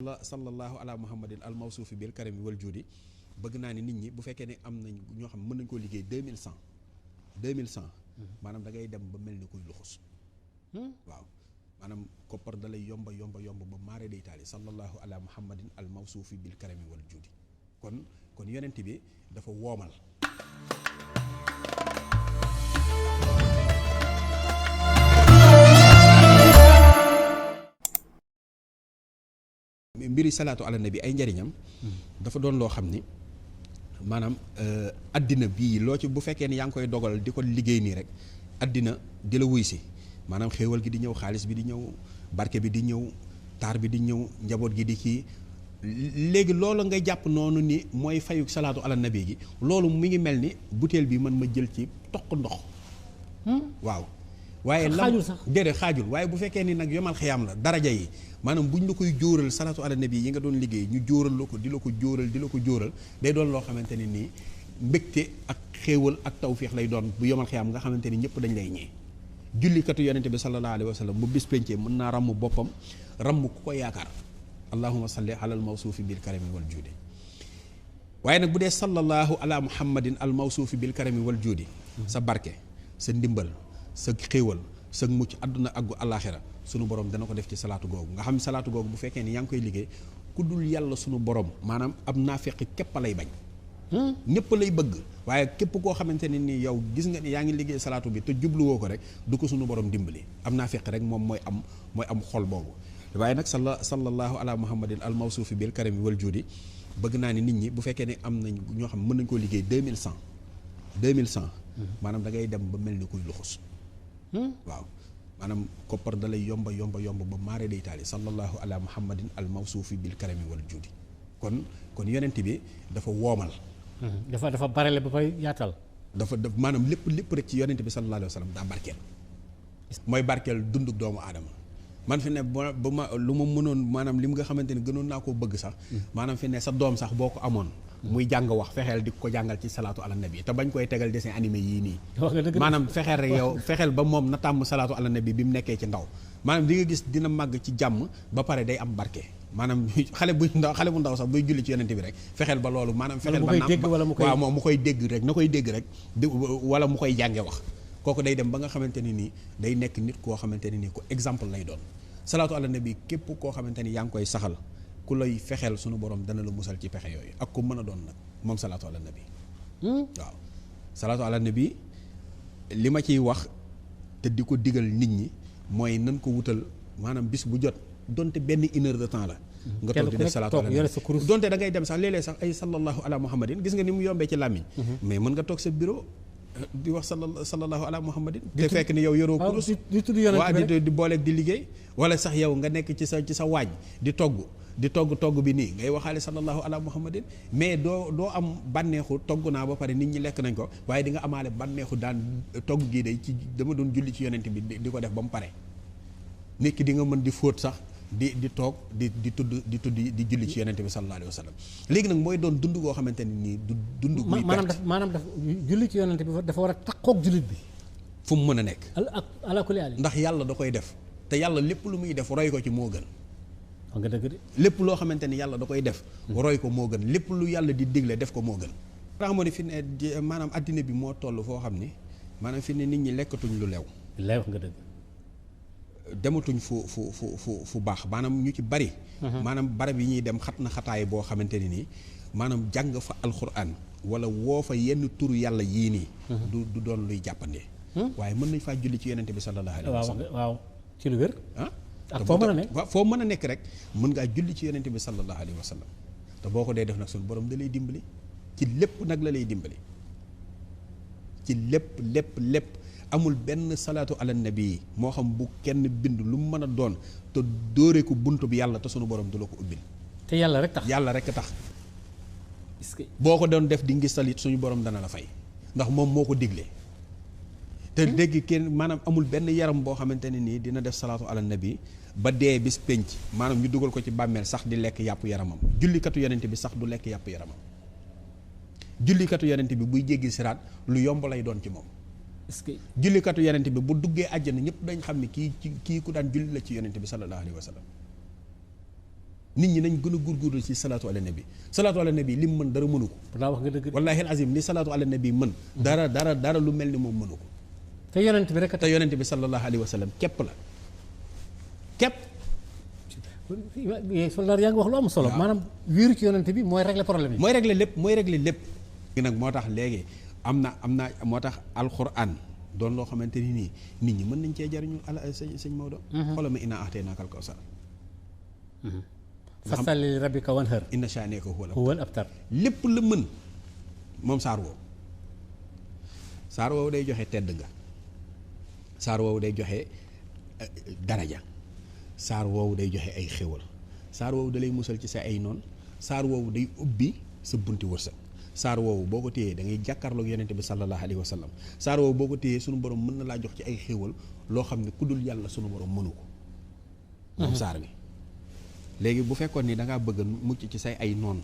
sallallahu ala muhammadin al mawsuufi bil karami wal juudi bëgg naa ni nit ñi bu fekkee ne am nañ ñoo xam mën nañ koo liggéey 2100 maanaam da ngay dem ba mel ni kuy luxus waaw maanaam koppar da lay yomba ba maare day taali sallallahu ala muhammadin al mawsuufi bil karami wal juudi kon yonent bi dafa woomal. mbiri salaatu ala nabi ay njariñam dafa doon loo xam ni maanaam addina bii loo ci bu fekkee ni yaa ngi koy dogal di ko liggéey nii rek addina di la wuy si maanaam xéewal gi di ñëw xaalis bi di ñëw barke bi di ñëw taar bi di ñëw njaboot gi di kii léegi loolu ngay jàpp noonu ni mooy fayu salaatu ala nabi gi loolu mu ngi mel ni butéel bi man ma jël ci toq ndox waaw waaye xaajul sax déedéet xaajul waaye bu fekkee ni nag yomal xiyaam la daraja yi maanaam buñ la koy jóoral salaatu ala nabi yi nga doon liggéey ñu jóoral la ko di la ko jóoral day doon loo xamante ne nii mbégte ak xéewal ak tawfiix lay doon bu yomal xiyaam nga xamante ni ñëpp dañ lay ñee jullikatu yonente bi sallallahu alayhi wa sallam bu bis pencee mën naa ramm boppam ramm ku ko yaakaar allahumma salli ala al mawsuufi bil karami wal juudi waaye nag bu dee sallallahu ala muhammadin al mawsuufi bil karami wal juudi sa barke sa ndimbal sa xéewal sa mucc àdduna ak gu àllaaxira sunu borom dana ko def ci salaatu googu nga xam salaatu googu bu fekkee ni yaa ngi koy liggéey ku dul yàlla sunu borom maanaam ab naafeq képp lay bañ ñëpp lay bëgg waaye képp koo xamante ne ni yow gis nga ni yaa ngi liggéey salaatu bi te jubluwoo ko rek du ko sunu borom dimbali am naafeq rek moom mooy am xol boobu waaye nag sallallahu ala muhammadin al mawsuufi bil karami wal juudi bëgg naa ni nit ñi bu fekkee ne am nañ ñoo xam mën nañ koo liggéey 2100 maanaam da ngay dem ba mel ni kuy luxus waaw maanaam koppar da lay yomba ba maare day taali sallallahu ala muhammadin al mawsuufi bil karami wal juudi kon yonent bi dafa woomal dafa barele ba fay yaatal dafa maanaam lépp rek ci yonent bi sallallahu alayhi wa sallam daa barkeel mooy barkeel dunduk doomu aadama man fi ne ba ma lu ma mënoon maanaam li mu nga xamante ne gënoon naa koo bëgg sax maanaam fi ne sa doom sax boo ko amoon muy jàng wax fexeel di ko jàngal ci salaatu ala nabi te bañ koy tegal dessin animé yii nii maanaam fexeel rek yow fexeel ba moom na tàmm salaatu ala nabi bi mu nekkee ci ndaw maanaam di nga gis dina màgg ci jàmm ba pare day am barke maanaam xale bu ndaw sax buy julli ci yonent bi rek fexeel ba loolu maanaam fexeel ba waaw moom mu koy dégg rek na koy dégg rek wala mu koy jànge wax kooku day dem ba nga xamante ni nii day nekk nit koo xamante ni nii ku exemple lay doon salaatu ala nabi képp koo xamante ni yaa ngi koy saxal ku lay fexeel sunu borom dana la musal ci pexe yooyu ak ku mën a doon nag moom salaatu ala nabi waaw salaatu ala nabi li ma ciy wax te di ko digal nit ñi mooy nan ko wutal maanaam bis bu jot donte benn une heure de temps la nga toog di def salaatu ala nabi donte da ngay dem sax léeg-léeg sax ay sallallahu ala muhammadin gis nga ni mu yombee ci làmmiñ mais mën nga toog sa bureau di wax sallallahu ala muhammadin te fekk ni yow yoroo kurus waa di booleeg di liggéey wala sax yow nga nekk ci sa waañ di togg bi nii ngay waxaale sallallahu ala muhammadin mais doo am bànneexu togg naa ba pare nit ñi lekk nañ ko waaye di nga amaale bànneexu daan togg gii day ci dama doon julli ci yonent bi di ko def ba mu pare nit ki di nga mën di fóot sax di toog di tudd di julli ci yonent bi sallallahu alayhi wa sallam léegi nag mooy doon dund goo xamante ne nii du dund guy maanaam daf julli ci yonent bi dafa war a takkoog jullit bi fu mu mën a nekk ala kulli haal ndax yàlla da koy def te yàlla lépp lu muy def roy ko ci moo gën nga dëgg de lépp loo xamante ni yàlla da koy def roy ko moo gën lépp lu yàlla di digle def ko moo gën tax moo ne fi ne maanaam addina bi moo toll foo xam ni maanaam fi ne nit ñi lekkatuñ lu lew nga dëgg dematuñ fu baax maanaam ñu ci bari maanaam barab yi ñuy dem xat na xataay boo xamante ni nii maanaam jàng fa alxuraan wala woo fa yenn turu yàlla yii nii du doon luy jàppandee waaye mën nañ faa julli ci yonente bi sallallahu alayhi wa sallam waaw ci lu wér ak foo mën a nekk rek mën ngaa julli ci yonente bi sallallahu alayhi wa sallam te boo ko dee def nag suñu borom da lay dimbali ci lépp nag la lay dimbali ci lépp amul benn salaatu ala nabi moo xam bu kenn bind lu mu mën a doon te dóoree ko bunt bi yàlla te sunu borom du la ko ubbil te yàlla rek tax est-ce que boo ko doon def di ngistal it suñu borom dana la fay ndax moom moo ko digle te dégg kenn maanaam amul benn yaram boo xamante ne nii dina def salaatu ala nabi ba dee bis penc maanaam ñu dugal ko ci bàmmeel sax di lekk yàpp yaramam jullikatu yonent bi sax du lekk yàpp yaramam jullikatu yonent bi buy jéggi siraat lu yomb lay doon ci moom est-ce que jullikatu yonent bi bu duggee àjjana ñëpp dañ xam ne kii ku daan julli la ci yonent bi sallallahu alayhi wa sallam nit ñi nañ gën a góorgóorlu ci salaatu ala nabi salaatu ala nabi li mu mën dara mënu ko. daa wax nga dëgg. wallaahi al azim li salaatu ala nabi mën. dara lu mel ni moom mënu ko. te yonent bi rek te yonent bi sallallahu alayhi wa sallam képp la képp. soldaar yaa ngi wax lu am solo. maanaam wéeru ci yonent bi mooy régler problème yi. mooy régler lépp. nag moo tax léegi am na moo tax alxuraan doon loo xamante ni nii nit ñi mën nañ cee jariñu sëñ Maodo. xoolal ma innaa a'taynaakal kawsar. fasalli li rabbika wanhar. inna shaani'aka huwal abtar. lépp la mën moom saar woowu day joxe tedd nga saar woowu day joxe daraja saar woowu day joxe ay xéwal saar woowu da lay musal ci sa ay noon saar woowu day ubbi sa bunti wërsëg saar woowu boo ko téyee da ngay jàkkaarloog yonente bi sallallahu alayhi wa sallam saar woowu boo ko téyee sunu borom mën na laa jox ci ay xéwal loo xam ne ku dul yàlla sunu borom mënu ko moom saar bi léegi bu fekkoon ni da ngaa bëgg mucc ci say ay noon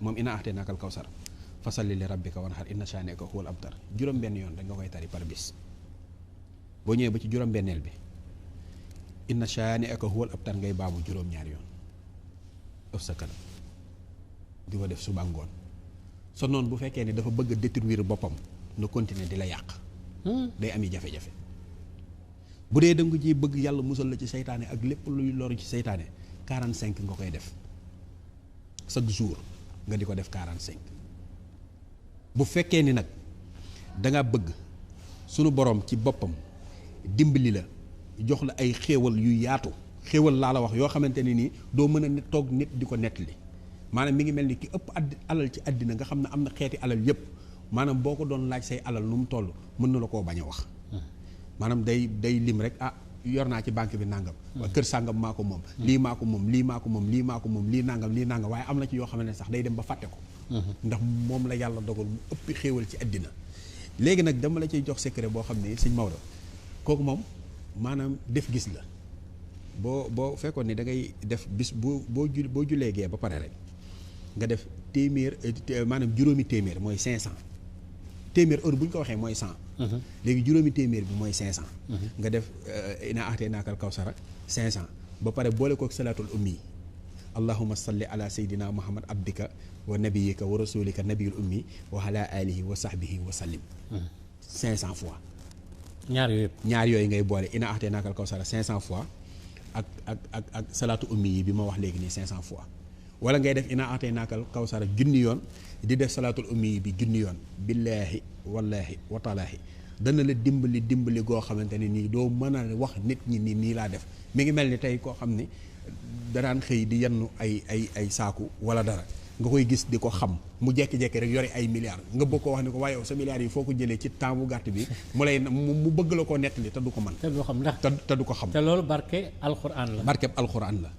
moom innaa a'taynaakal kawsar fasalli li rabbika wanhar inna shaani'aka huwal abtar juróom-benn yoon da nga koy tari par bis boo ñëwee ba ci juróom-benneel bi inna shaani'aka huwal abtar ngay baamu juróom-ñaari yoon ëf sa kanam di ko def suba ngoon sa noonu bu fekkee ne dafa bëgg a détruire boppam na continuer di la yàq day ami jafe-jafe bu dee da nga ci bëgg yàlla musal la ci seytaane ak lépp luy loru ci seytaane 45 nga koy def chaque jour nga di ko def 45 bu fekkee ni nag danga bëgg sunu borom ci boppam dimbali la jox la ay xéewal yu yaatu xéewal laa la wax yoo xamante ne nii doo mën a toog nit di ko nettali maanaam mi ngi mel ni ki ëpp alal ci àddina nga xam ne am na xeeti alal yépp maanaam boo ko doon laaj say alal nu mu toll mën na la koo bañ a wax maanaam day lim rek yor naa ci banque bi nangam waa kër sàngam maa ko moom lii maa ko moom lii maa ko moom lii maa ko moom lii nangam waaye am na ci yoo xam ne sax day dem ba fàtte ko ndax moom la yàlla dogal mu ëpp xéewal ci àddina léegi nag dama la ciy jox secret boo xam ne sëñ Maodo kooku moom maanaam def gis la boo fekkoon ni da ngay def bis boo julee gee ba pare rek nga def téeméer maanaam juróomi téeméer mooy 500 téeméer heure bu ñu ko waxee mooy 100 léegi juróomi téeméer bi mooy 500 nga def innaa a'taynaakal kawsara 500 ba pare boole kook salaatul ummi allahumma salli ala sayyidina muhammad abdika wa nabiyika wa rasulika nabiyul ummi wa ala alihi wa sahbihi wa sallim 500 fois ñaar yooyu ngay boole innaa a'taynaakal kawsara 500 fois ak salaatu ummi yi bi ma wax léegi nii 500 fois wala ngay def innaa a'taynaakal kawsara junni yoon di def salaatul ummi yi bi junni yoon billaahi wallaahi wataalaahi dana la dimbali goo xamante ne nii doo mën a wax nit ñi nii laa def mi ngi mel ni tey koo xam ne danaan xëy di yenn ay saaku wala dara nga koy gis di ko xam mu jekki-jekki rek yore ay milliards nga bëgg ko wax ne ko waaye yow sa milliards yi foo ko jëlee ci temps bu gàtt bi mu bëgg la koo nettali te du ko mën te du ko xam te du ko xam te loolu barke alxuraan la.